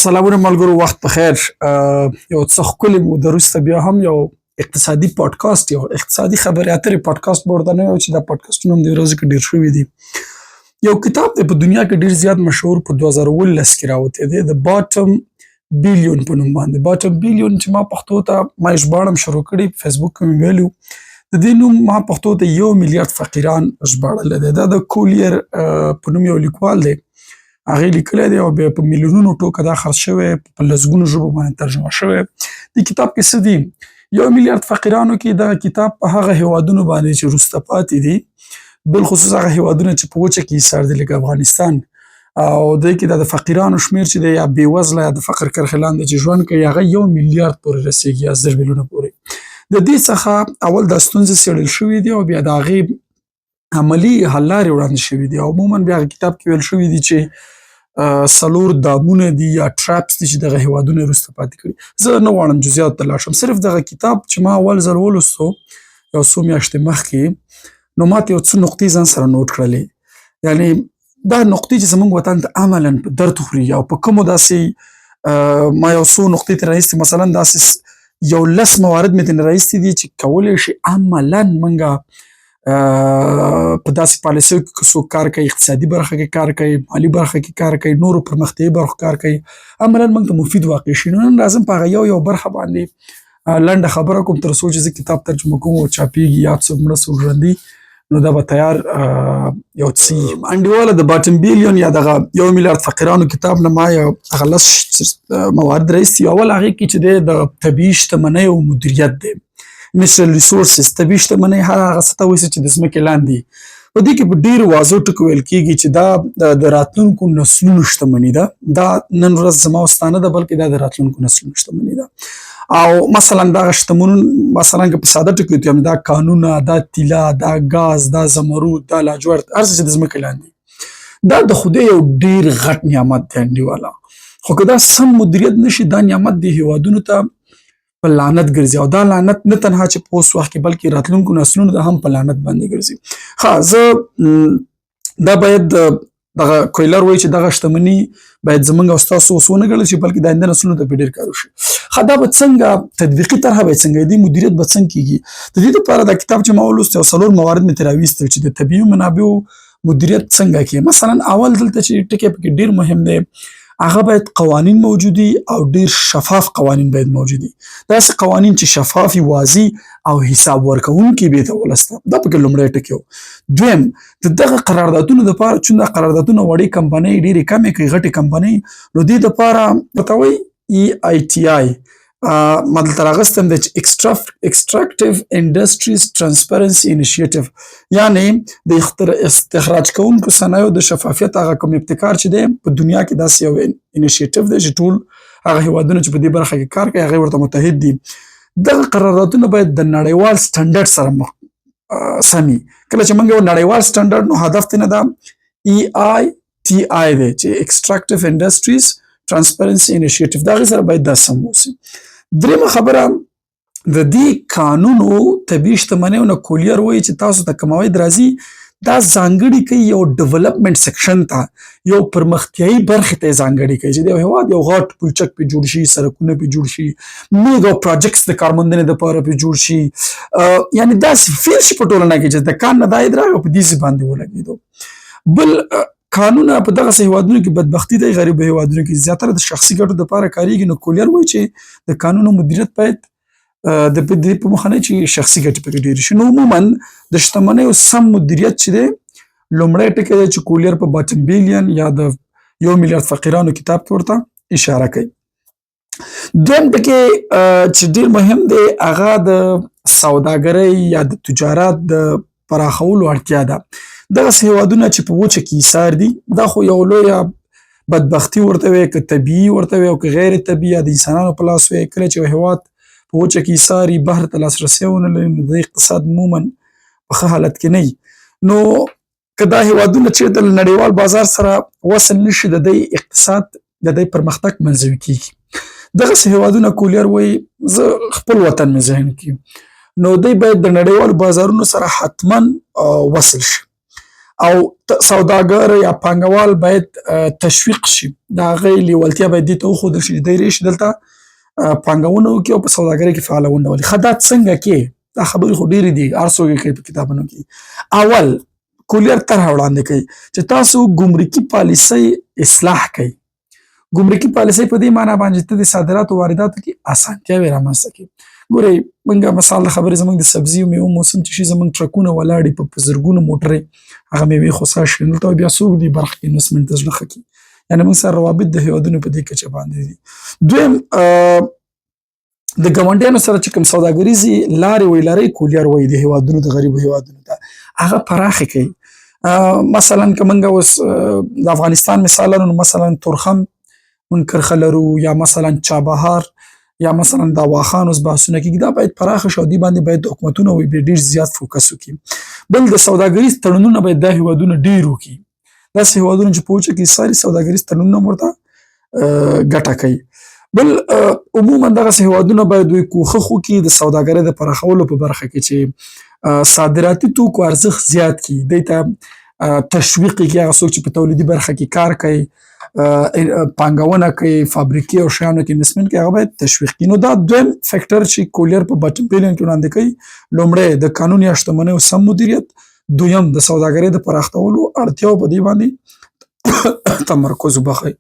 سلامونه ملګرو، وخت په خیر. یو څه ښکلې موده وروسته بیا هم یو اقتصادي پادکاسټ، یو اقتصادي خبرې اترې پادکاسټ به ورته نه وایو چې دا پادکاسټونه هم دې ورځو کې ډېر شوي دي. یو کتاب دی په دنیا کې ډېر زیات مشهور، په 2019 کې راوتی دی، د باټم بیلیون په نوم باندې. باټم بیلیون چې ما پښتو ته ما یې ژباړم شروع کړې، په فیسبوک کې مې ویلي وو. د دې نوم ما پښتو ته 1 میلیارډ فقیران ژباړلی دی. دا د کولیر په نوم یو لیکوال دی، هغې لیکلی دی او بیا په میلیونونو ټوکه دا خرڅ شوی، په لسګونو ژبو باندې ترجمه شوی. دې کتاب کې څه دي؟ 1 میلیارډ فقیرانو کې دغه کتاب په هغه هیوادونو باندې چې وروسته پاتې دي، بالخصوص هغه هیوادونه چې په وچه کې ایسار دي لکه افغانستان، او دې کې د فقیرانو شمېر چې دی یا بېوزله یا د فقر کرښې لاندې چې ژوند کوي هغه 1 میلیارډ پورې رسېږي یا 10 میلیونه پورې. د دې څخه اول دا ستونزې څېړل شوي دي او بیا د هغې عملي حل لارې وړاندې شوي دي، او عموماً بیا هغه کتاب کې ویل شوي دي چې 4 دامونه دي یا ټراپس دي چې دغه هیوادونه یې وروسته پاتې کړي. زه نه غواړم جزئیاتو ته لاړ شم، صرف دغه کتاب چې ما اول ځل ولوستو یو څو میاشتې مخکې، نو ما ته یو څه نقطې ځان سره نوټ کړلې. یعنې دا نقطې چې زموږ وطن ته عملاً په درد خوري او په کومو داسې ما یو څو نقطې ترې راایستې، مثلاً داسې یو 10 موارد مې ترې راایستي دي چې کولی شي عملاً موږ په داسې پالیسیو کې که څوک کار کوي، اقتصادي برخه کې کار کوي، مالي برخه کې کار کوي، نورو پرمختیایي برخو کار کوي، عملاً موږ ته مفید واقع شي. نو نن راځم په هغه یو برخه باندې لنډه خبره کوم، تر څو چې زه کتاب ترجمه کوم او چاپېږي یا څوک مړه څوک ژوندي، نو دا به تیار یو څه وي. انډیواله د باټم بیلیون یا دغه 1 میلیارډ فقیرانو کتاب نه ما یو هغه 10 موارد راایستي. اول هغې کې چې دی د طبیعي شتمنیو مدیریت دی، نیچرل ریسورسز، طبیعي شتمنۍ هر هغه څه ته وایي چې د ځمکې لاندې. په دې کې په ډېرو واضحو ټکو ویل کېږي چې دا د راتلونکو نسلونو شتمني ده. دا نن ورځ زما او ستا نه ده، بلکې دا د راتلونکو نسلونو شتمني ده. او مثلاً دغه شتمنون، مثلاً که په ساده ټکو ووایم، دا کانونه، دا طلا، دا ګاز، دا زمرود، دا لاجورد، هر څه چې د ځمکې لاندې، دا د خدای یو ډېر غټ نعمت دی انډیواله. خو که دا سم مدیریت نشي، دا نعمت دې هیوادونو ته په لعنت ګرځي، او دا لعنت نه تنها چې په اوس وخت کې بلکې راتلونکو نسلونو ته هم په لعنت باندې ګرځي. زه دا باید دغه کویلر وایي چې دغه شتمني باید زموږ او ستاسو اوس ونه ګڼل شي، بلکې د آینده نسلونو ته پرې ډېر کار وشي. دا به څنګه تطبیقي طرحه باید څنګه وي، دې مدیریت به څنګه کېږي؟ د دې لپاره دا کتاب چې ما ولوست یو 4 موارد مې ترې راویستل چې د طبیعي منابعو مدیریت څنګه کړي. مثلاً اول دلته چې ټکی پکې ډېر مهم دی، هغه باید قوانین موجود وي او ډېر شفاف قوانین باید موجود وي. داسې قوانین چې شفاف وي، واضح او حساب ورکوونکي وي ته ولس ته. دا پکې لومړی ټکی و. دویم، د دغه قراردادونو دپاره، چون دا قراردادونه وړې کمپنۍ ډېرې کمې کوي، غټې کمپنۍ، نو دې دپاره ورته وایي EITI. ما دلته راغوستی دی چې Extractive Industries Transparency Initiative، یعنې د استخراج کوونکو صنایعو د شفافیت هغه کوم ابتکار چې دی په دنیا کې، داسې یو انیشیټیو دی چې ټول هغه هیوادونه چې په دې برخه کې کار کوي هغې ورته متحد دي. دغه قراردادونه باید د نړیوال سټنډرډ سره سم وي. کله چې موږ یو نړیوال سټنډرډ، نو هدف ترې نه دا EITI دی چې Extractive Industries Transparency Initiative، د هغې سره باید دا سم اوسي. درېیمه خبره، د دې قانونو طبیعي شتمنیو نه کولیر وایي چې تاسو ته کوم عواید راځي، دا ځانګړي کوي یو ډیولپمنټ سیکشن ته، یو پرمختیایي برخې ته یې ځانګړي کوي چې د یو هېواد یو غټ پلچک پرې جوړ شي، سړکونه پرې جوړ شي، میګا پروجیکټس د کارموندنې دپاره پرې جوړ شي، یعنې داسې فیل شي په ټولنه کې چې د کان نه دا عاید راغی او په دې باندې ولګېدو. بل قانونه په دغسې هیوادونو کې بدبختي دی، غریبو هیوادونو کې زیاتره د شخصي ګټو دپاره کارېږي. نو کولیر وایي چې د قانونو مدیریت باید د دې په موخه نه چې شخصي ګټې پکې ډېرې شي. نو عموماً د شتمنیو سم مدیریت چې دی، لومړی ټکی دی چې کولیر په باټم بیلیون یا د 1 میلیارډ فقیرانو کتاب کې ورته اشاره کوي. دویم ټکی چې ډېر مهم دی، هغه د سوداګرۍ یا د تجارت د پراخولو اړتیا ده. دغسې هیوادونه چې په وچه کې ایسار دي، دا خو یو لویه بدبختي ورته وایي، که طبیعي ورته وایي او که غیر طبیعي یا د انسانانو په لاس وایي. کله چې یو هیواد په وچه کې ایسار وي، بهر ته لاسرسی ونه لري، نو د اقتصاد عموماً په ښه حالت کې نه وي. نو که دا هیوادونه چېرته له نړیوال بازار سره وصل نه شي، د دوی اقتصاد، د دوی پرمختګ منزوي کېږي. دغسې هیوادونه کولیر وایي، زه خپل وطن مې ذهن کې، نو دوی باید د نړیوالو بازارونو سره حتماً وصل شي. او سوداګر یا پانګوال باید تشویق شي، د هغې لیوالتیا باید دې ته وښودل شي چې دی راشي دلته پانګونه وکړي او په سوداګرۍ کې فعاله ونډه ولري. ښه دا څنګه کې؟ دا خبرې خو ډېرې دي، هر څوک یې کوي په کتابونو کې. اول کولیر طرحه وړاندې کوي چې تاسو ګمرکي پالیسۍ اصلاح کوئ. ګمرکي پالیسۍ په دې معنی باندې ته د صادراتو او وارداتو کې اسانتیاوې رامنځته کړي. ګورئ موږ مثال د خبرې زموږ د سبزي او میوو موسم چې شي زموږ ټرکونه ولاړ دي په زرګونو موټرې هغه میوې خوسا شي، دلته بیا څوک دې برخه کې انویسټمنټ ته زړه ښه کړي. یعنې موږ سره روابط د هېوادونو په دې کچه باندې دي. دویم د ګاونډیانو سره چې کوم سوداګریزې لارې ویلارۍ کولیر وایي د هېوادونو د غریبو هېوادونو ته هغه پراخې کوي. مثلا که موږ اوس د افغانستان مثال لرو نو مثلا تورخم موږ کرښه لرو، یا مثلا چابهار یا مثلا د واخان اوس بحثونه کېږي، دا باید پراخه شي او دې باندې باید حکومتونه ډېر زیات فوکس وکړي. بل د سوداګریز تړونونه باید دا هېوادونه ډېر وکړي، داسې هېوادونه چې په وچه کې ساري سوداګریز تړونونه ورته ګټه کوي. بل عموما دغسې هېوادونه باید دوی کوښښ وکړي د سوداګرۍ د پراخولو په برخه کې چې صادراتي توکو ارزښت زیات کړي، دوی ته تشویق یې کړي، هغه څوک چې په تولیدي برخه کې کار کوي، پانګونه کوي، فابریکې او شیانو کې انویسټمنټ کوي، هغه باید تشویق کړي. نو دا دویم فیکټر چې کولیر په باټم بیلین کې وړاندې کوي، لومړی د قانون یا شتمنیو سم مدیریت، دویم د سوداګرۍ د پراختولو اړتیاو په دې باندې تمرکز وبخئ.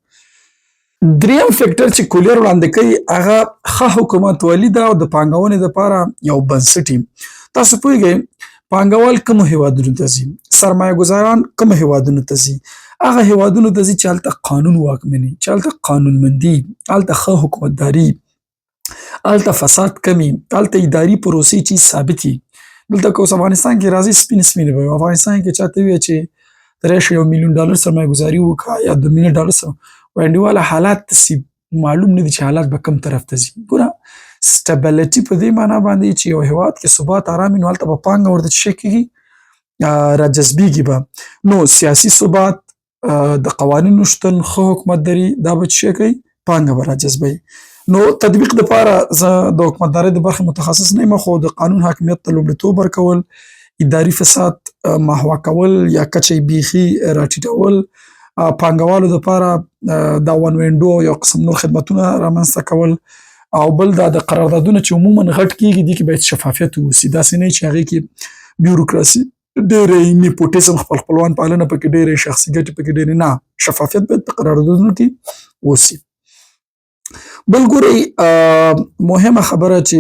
دریم فیکټر چې کولیر وړاندې کوي هغه ښه حکومتولي ده او د پانګونې دپاره یو بنسټ وي. تاسو پوهېږئ پانګوال کومو هېوادونو ته ځي، سرمایه ګزاران کومو هېوادونو ته ځي؟ هغه هېوادونو ته ځي چې هلته قانون واکمني، چې هلته قانونمندي، هلته ښه حکومتداري، هلته فساد کم وي، هلته اداري پروسې چې ثابت وي. دلته که اوس افغانستان کې راځي سپینې سپینې به وي، افغانستان کې چاته ووایه چې ته راشئ $1,000,000 سرمایه ګزاري وکړه یا $2,000,000 سره انډیواله حالات داسې معلوم نه دي چې حالات به کوم طرف ته ځي. ګوره سټیبلیټي په دې معنا باندې چې یو هېواد کې ثبات ارام وي نو هلته به پانګه ورته څه شی کېږي، راجذبېږي به. نو سیاسي ثبات، د قوانینو شتون، ښه حکومتداري، دا به څه شی کوي؟ پانګه به راجذبوي. نو تطبیق دپاره زه د حکومتدارۍ د برخې متخصص نه یم، خو د قانون حاکمیت ته لومړیتوب ورکول، اداري فساد محوه کول یا کچه یې بیخي راټیټول، پانګوالو دپاره دا ون وینډو یو قسم نور خدمتونه رامنځته کول، او بل دا د قراردادونه چې عموما غټ کېږي دې کې باید شفافیت ووسي، داسې نه چې هغې کې بیوروکراسي ډېرې، نیپوټیزم، خپلوان پالنه پکې ډېرې، شخصي ګټې پکې ډېرې، نه، شفافیت باید په قراردادونو کې وسي. بل ګورئ مهمه خبره چې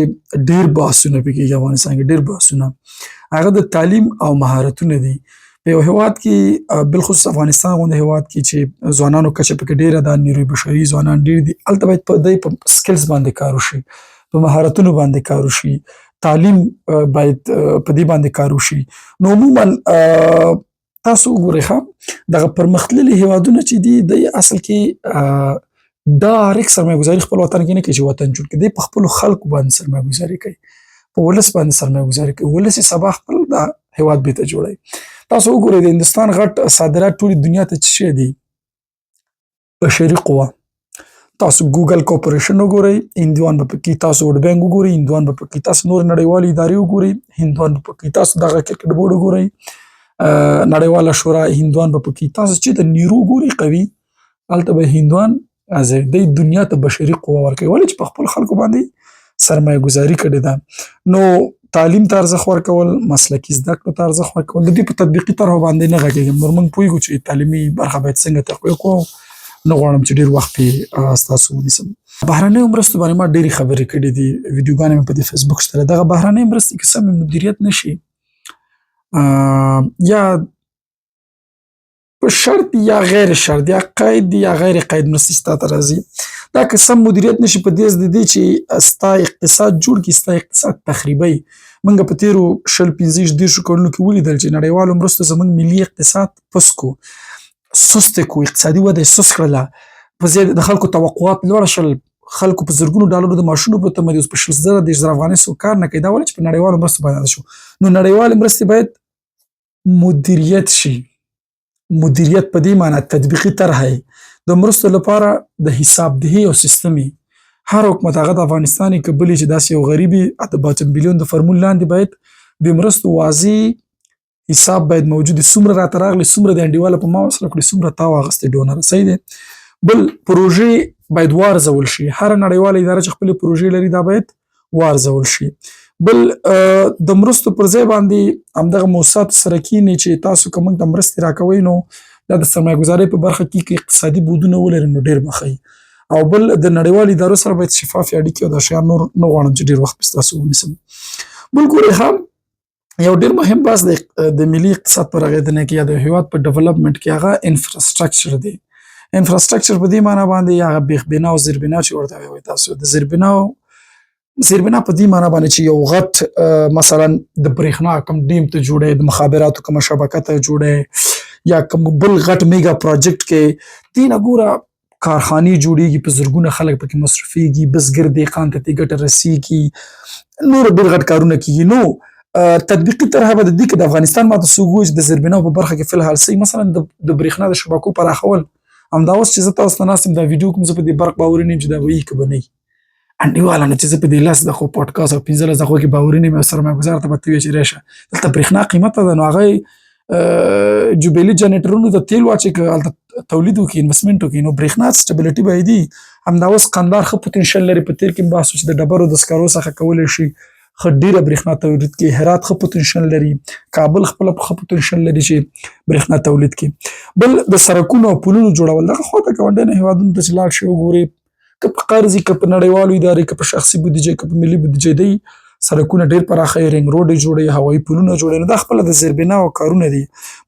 ډېر بحثونه پکې کېږي افغانستان کې، ډېر بحثونه، هغه د تعلیم او مهارتونه دي. په یو هېواد کې بالخصوص افغانستان غوندې هېواد کې چې ځوانانو کچه پکې ډېره ده، نیروی بشري ځوانان ډېر دي، هلته باید په دی په سکلز باندې کار وشي، په مهارتونو باندې کار وشي، تعلیم باید په دې باندې کار وشي. نو عموما تاسو وګورئ ښه دغه پرمختللي هېوادونه چې دي دی اصل کې ډایرکټ سرمایه ګزاري خپل وطن کې نه کوي چې وطن جوړ کړي، دی په خپلو خلکو باندې سرمایه ګزاري کوي، په ولس باندې سرمایه ګزاري کوي، ولس یې سبا خپل دا هېواد بېرته جوړوي. تاسو وګورئ د هندوستان غټ صادرات ټولې دنیا ته څه شی دي؟ بشري قوه. تاسو ګوګل کارپوریشن وګورئ، هندوان به پکې، تاسو ورلډ بانک وګورئ، هندوان به پکې، تاسو نور نړیوالې ادارې وګورئ، هندوان به پکې، تاسو دغه کرکټ بورډ وګورئ، نړیواله شورا، هندوان به پکې، تاسو چې د نیرو ګورئ قوي، هلته به هندوان دی دنیا ته بشري قوه ورکوي، ولې چې په خپلو خلکو باندې سرمایه ګزاري کړې ده. نو تعلیم ته ارزښت ورکول، مسلکي زده کړو ته ارزښت ورکول، د دې په تطبیقي طرحو باندې نه غږېږم، نور موږ پوهېږو چې تعلیمي برخه باید څنګه تقویه کړو، نه غواړم چې ډېر وخت پرې ستاسو ونیسم. بهرنیو مرستو باندې ما ډېرې خبرې کړې دي، ویډیوګانې مې په دې فیسبوک شته. دغه بهرنۍ مرستې که سمې مدیریت نه شي یا په شرط یا غیر شرط یا قید یا غیر قید مرستې ستا ته راځي، دا که سم مدیریت نشي په دې د دې چې ستا اقتصاد جوړ کړي، ستا اقتصاد تخریبوي. موږ په تېرو 20-25 کلونو کې ولیدل چې نړیوالو مرستو زموږ ملي اقتصاد پس کو، سست یې کو، اقتصادي وده یې سست کړله، په ځای د خلکو توقعات لوړه شول، خلکو په زرګونو ډالرو د معاشونو په تمه دي، اوس په 20,000 افغانۍ څوک کار نه کوي، دا ولې چې په نړیوالو مرستو باندې شو. نو نړیوالې مرستې باید مدیریت شي، مدیریت په دې معنی تطبیقي طرحه د مرستو لپاره د حسابدهي او سیستم هر حکومت، هغه د افغانستان یې که بل یې چې داسې یو غریب وي د باټم بیلیون د فرمول لاندې باید د مرستو واضح حساب باید موجود وي، څومره راته راغلي، څومره د انډیواله په ما وصله کړي، څومره تا واغستې ډونر. صحیح دی. بل پروژې باید وارزول شي. هره نړیواله اداره چې خپلې پروژې لري دا باید وارزول شي. بل د مرستو پر ځای باندې همدغه موسساتو سره کیني چې تاسو که موږ ته مرستې راکوئ نو دا د سرمایه ګذارۍ په برخه کې که اقتصادي بودونه ولري نو ډېر به ښه. او بل د نړیوالو ادارو سره باید شفافې اړیکې او دا شیان نور نه غواړم چې ډېر وخت پې ستاسو ونیسم. بل ګورئ ښه یو ډېر مهم بحث د ملي اقتصاد په رغېدنه کې یا د هېواد په ډیولپمنټ کې هغه انفراسټرکچر دی. انفراسټرکچر په دې معنی باندې هغه بیخبنا او زیربنا چې ورته وایي تاسو، د زیربنا په دې معنی باندې چې یو غټ مثلا د برېښنا کوم ډیم ته جوړی، د مخابراتو کومه شبکه ته جوړی، یا کوم بل غټ میګا پروجیکټ کې دې نه ګوره کارخانې جوړېږي، په زرګونه خلک پکې مصرفېږي، بزګر دهقان ته ترې ګټه رسېږي، نور ډېر غټ کارونه کېږي. نو تطبیقي طرحه به د دې کې د افغانستان ما ته څوک ووایي چې د زیربناو په برخه کې فلحال صحیح مثلا د برېښنا د شبکو پراخول. همدا اوس چې زه تاسو ته ناست یم دا ویډیو کوم، زه په دې برق باوري نه یم چې دا به وي که به نه وي. انډیواله نه چې زه په دې 10 دقیقو پاډکاسټ او 15 دقیقو کې باوري نه یم، یو سرمایه ګزار ته به ته وایې چې راشه دلته برېښنا قیمته ده، نو هغه جوبیلي جنریټرونو ته تیل واچوي که هلته تولید وکړي، انویسټمنټ وکړي، نو برېښنا سټیبلیټي به یې دي. همدا اوس قندهار ښه پوتنشل لري، په تېر کې هم بحث و چې د ډبرو د سکرو څخه کولی شي ښه ډېره برېښنا تولید کړي. هرات ښه پوتنشل لري، کابل خپله ښه پوتنشل لري چې برېښنا تولید کړي. بل د سړکونو او پلونو جوړول، دغه خواته ګاونډیانو هېوادونو ته چې لاړ شئ وګورئ، که په قرض وي، که په نړیوالو ادارې، که په شخصي بودیجې، که په ملي بودیجې دی سړکونه ډېر پراخه یې، رنګ روډ یې جوړوي، هوایي پلونه جوړوي، نو دا خپله د زیربناو کارونه دي.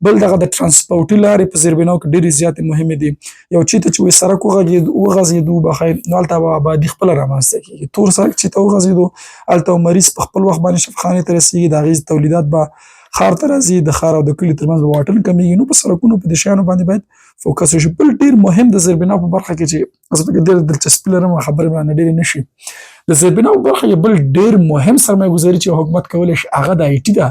بل دغه د ټرانسپورټي لارې په زیربناو کې ډېرې زیاتې مهمې دي. یو چېرته چې وایي سړک وغځېدو بخیر، نو هلته به آبادي خپله رامنځته کېږي. تور سړک چېرته وغځېدو هلته به مریض په خپل وخت باندې شفاخانې ته رسېږي، د هغې تولیدات به ښار ته راځي، د ښار او د کلي ترمنځ به واټن کمیږي. نو په سړکونو په دې شیانو باندې باید فوکس وشي. بل ډېر مهم د زیربنا په برخه کې چې زه پکې ډېره دلچسپي لرم، خبرې رانه ډېرې نه شي، د زیربنا په برخه کې بل ډېر مهم سرمایه ګذاري چې حکومت کولی شي هغه د آی ټي ده،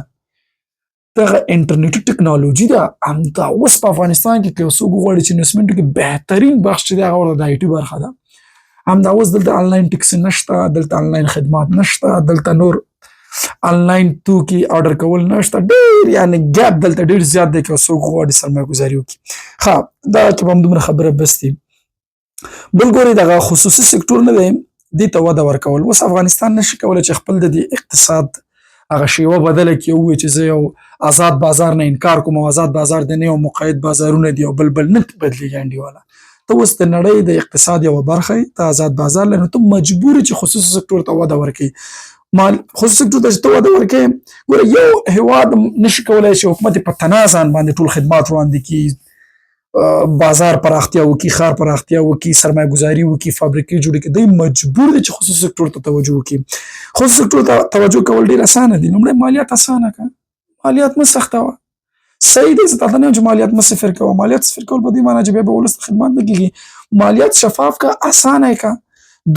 دغه انټرنیټي ټکنالوژي ده. همدا اوس په افغانستان کې که یو څوک وغواړي چې انویسټمنټ وکړي، بهترین بخش چې دی هغه ورته د آی ټي برخه ده. همدا اوس دلته آنلاین ټکسي نشته، دلته آنلاین خدمات نشته، دلته نور آنلاین توکي آرډر کول نشته، ډېر یعنې ګیپ دلته ډېر زیات دی که یو څوک غواړي سرمایه ګذاري وکړي. ښه دا چې په همدومره خبره بس دي. بل ګورئ دغه خصوصي سکتور نه دی، دې ته وده ورکول. اوس افغانستان نشي کولی چې خپل د دې اقتصاد هغه شیوه بدله کړي او ووایي چې زه یو آزاد بازار نه انکار کوم او آزاد بازار د نه یو مقید بازارونه دي او بل نه بدلېږي. انډیواله ته اوس د نړۍ د اقتصاد یوه برخه یې، ته آزاد بازار لرې، نو ته مجبور یې چې خصوصي سکتور ته وده ورکړي. خصوصي سکتور ته چې ته وده ورکړې، ګوره یو هېواد نشي کولی چې حکومت یې په تنازان باندې ټول خدمات وړاندې کړي، بازار پراختیا وکړي، ښار پراختیا وکړي، سرمایه ګذاري وکړي، فابریکې جوړې کړي. دی مجبور دی چې خصوصي سکتور ته توجه وکړي. خصوصي سکتور ته توجه کول ډېر اسانه دي. لومړی مالیات اسانه کړه، مالیات مه سختوه. صحیح دی، زه تاته نه یم چې مالیات مه صفر کوه. مالیات صفر کول په دې معنی چې بیا به ولس ته خدمات نه کېږي. مالیات شفاف کړه، اسانه یې کړه.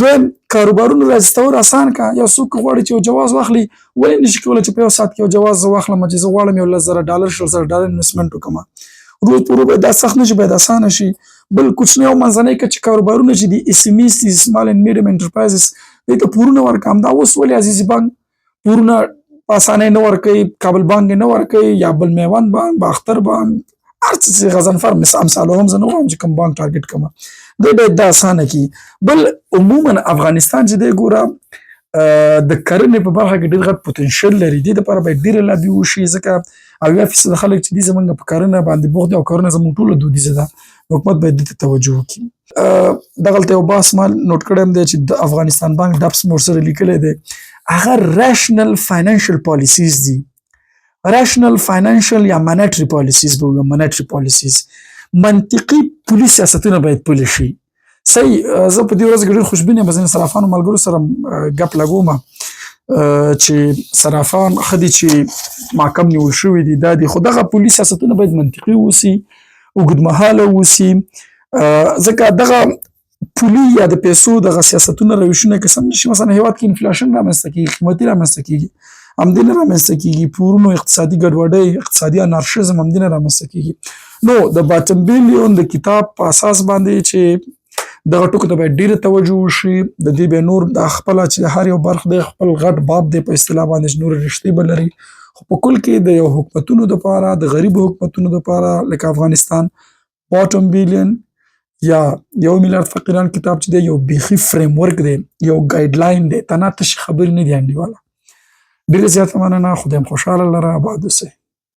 دویم کاروبارونو رجسترول اسان کړه. یو څوک غواړي چې یو جواز واخلي، ولې نشي کولی چې په یو ساعت کې یو جواز زه واخلم چې زه غواړم یو $10,000 $20,000 انویسټمنټ وکړم. روز په ورو باید دا سخت نه شي، باید اسانه شي. بل کوچنی او منځنی کچې کاروبارونه چې دي، اس ام ایز دي، سمال اینډ میډیم انټرپرایزز، دې ته پورونه ورکړه. همدا اوس ولې عزیزي بانک پورونه په اسانۍ نه ورکوي، کابل بانک یې نه ورکوي، یا بل میوند بانک، باختر بانک، هر څه چې غضنفر امثالو هم زه نه غواړم چې کوم بانک ټارګېټ کړمه، دی باید دا اسانه کړي. بل عموما افغانستان چې دی ګوره د کرنې په برخه کې ډېر غټ پوتنشل لري. دې دپاره باید ډېره لابي وشي، ځکه 80% خلک چې دي زمونږ په کرنه باندې بوخت دي او کرنه زمونږ ټوله دودیزه ده. حکومت باید دې ته توجه وکړي. دغلته یو بحث ما نوټ کړی هم دی چې د افغانستان بانک ډبس مې ورسره لیکلی دی، هغه ریشنل فاینانشل پالیسیز دي. ریشنل فاینانشل یا منیټري پالیسیز به ووایم، منیټري پالیسیز، منطقي پولي سیاستونه باید پلي شي. صحیح، زه په دې ورځ کې ډېر خوشبین یم، ځینې صرافانو ملګرو سره ګپ لګومه چې صرافان ښه دي چې محکم نیول شوي دي، دا دي، خو دغه پولي سیاستونه باید منطقي اوسي، اوږدمهاله اوسي، ځکه دغه پولي یا د پیسو دغه سیاستونه روشونه که سم نشي، مثلا هېواد کې انفلاشن رامنځته کېږي، قیمتي رامنځته کېږي، همدې نه رامنځته کېږي، پورونو اقتصادي ګډوډۍ، اقتصادي انارشزم همدې نه رامنځته کېږي. نو د باټم بیلیون د کتاب په اساس باندې چې دغه ټکو ته باید ډېره توجه وشي. د دې بیا نور د خپله چې هر یو برخ دی خپل غټ باب دی په اصطلاح باندې، چې نورې رشتې به لري، خو په کل کې د یو حکومتونو دپاره، د غریبو حکومتونو دپاره لکه افغانستان باټم بیلین یا 1 میلیارد فقیران کتاب چې دی یو بیخي فریم ورک دی، یو ګایډ لاین دی، تنها تشې خبرې نه دي انډیواله. ډېره زیاته مننه. خدای مو خوشحاله لره. آباد اوسئ.